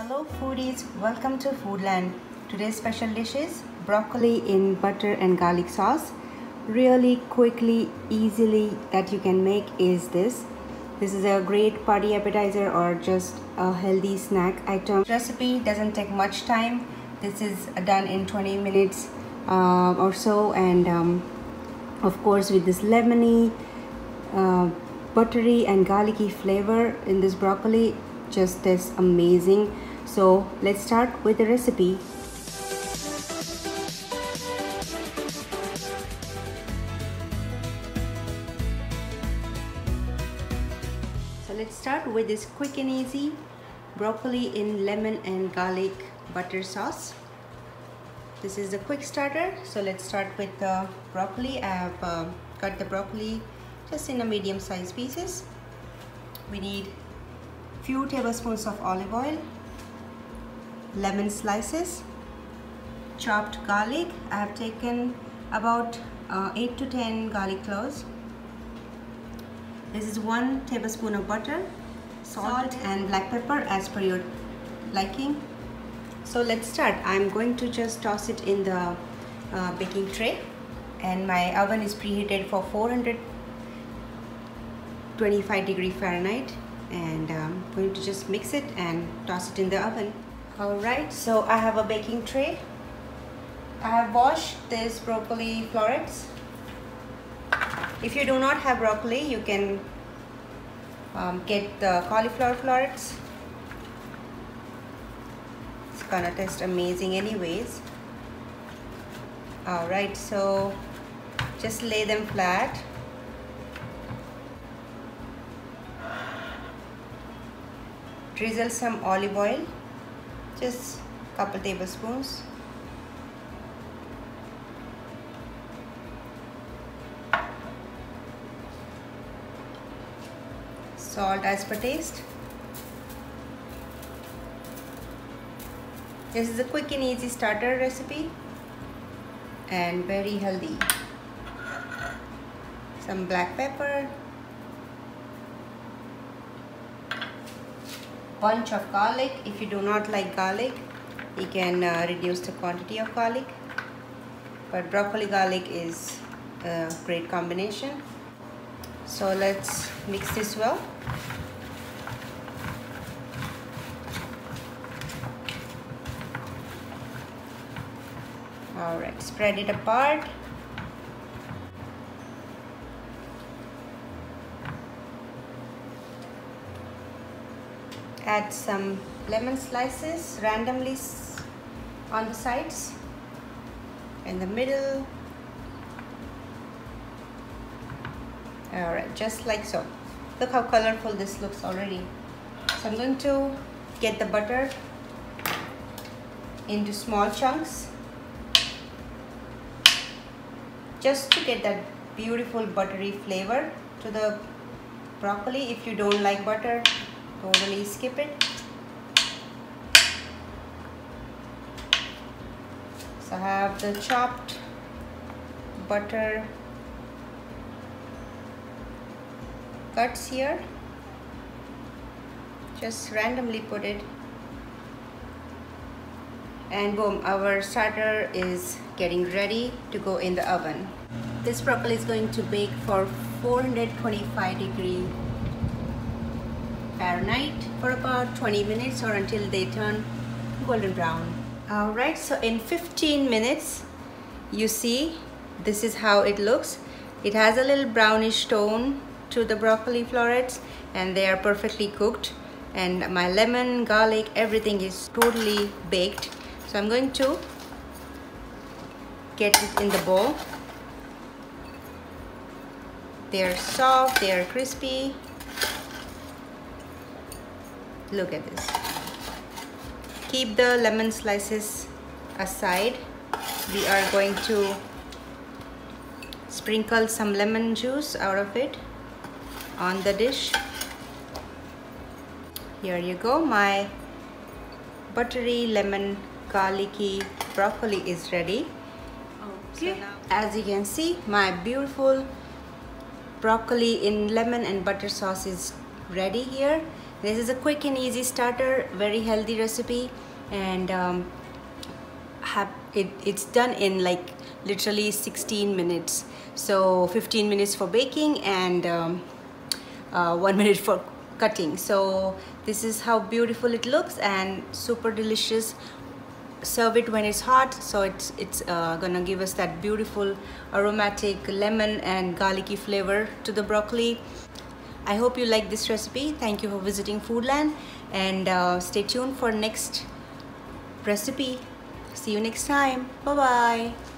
Hello foodies, welcome to Foodland. Today's special dish is broccoli in butter and garlic sauce. Really quickly, easily that you can make is this. This is a great party appetizer or just a healthy snack item. Recipe doesn't take much time. This is done in 20 minutes or so, and of course with this lemony, buttery and garlicky flavor in this broccoli just tastes amazing. So let's start with the recipe. So let's start with this quick and easy broccoli in lemon and garlic butter sauce. This is the quick starter. So let's start with the broccoli. I have cut the broccoli just in a medium sized pieces. We need few tablespoons of olive oil, lemon slices, chopped garlic. I have taken about 8 to 10 garlic cloves. This is 1 tablespoon of butter, salt and black pepper as per your liking. So let's start. I'm going to just toss it in the baking tray, and my oven is preheated for 425 degrees Fahrenheit, and I'm going to just mix it and toss it in the oven. Alright, so I have a baking tray. I have washed these broccoli florets. If you do not have broccoli, you can get the cauliflower florets. It's gonna taste amazing anyways. Alright, so just lay them flat. Drizzle some olive oil, just a couple tablespoons. Salt as per taste. This is a quick and easy starter recipe and very healthy. Some black pepper, bunch of garlic. If you do not like garlic, you can reduce the quantity of garlic, but broccoli garlic is a great combination. So let's mix this well. Alright, spread it apart. Add some lemon slices randomly on the sides, in the middle. Alright, just like so. Look how colorful this looks already. So I'm going to get the butter into small chunks, just to get that beautiful buttery flavor to the broccoli. If you don't like butter, totally skip it. So I have the chopped butter cuts here. Just randomly put it, and boom, our starter is getting ready to go in the oven. This broccoli is going to bake for 425 degrees Fahrenheit for about 20 minutes or until they turn golden brown. Alright, so in 15 minutes, you see this is how it looks. It has a little brownish tone to the broccoli florets, and they are perfectly cooked, and my lemon, garlic, everything is totally baked. So I'm going to get it in the bowl. They are soft, they are crispy. Look at this. Keep the lemon slices aside. We are going to sprinkle some lemon juice out of it on the dish. Here you go. My buttery lemon garlicky broccoli is ready. Okay. So now, as you can see, my beautiful broccoli in lemon and butter sauce is ready here. This is a quick and easy starter, very healthy recipe, and it's done in like literally 16 minutes. So 15 minutes for baking and 1 minute for cutting. So this is how beautiful it looks and super delicious. Serve it when it's hot, so it's gonna give us that beautiful aromatic lemon and garlicky flavor to the broccoli. I hope you like this recipe. Thank you for visiting Foodland, and stay tuned for next recipe. See you next time. Bye bye.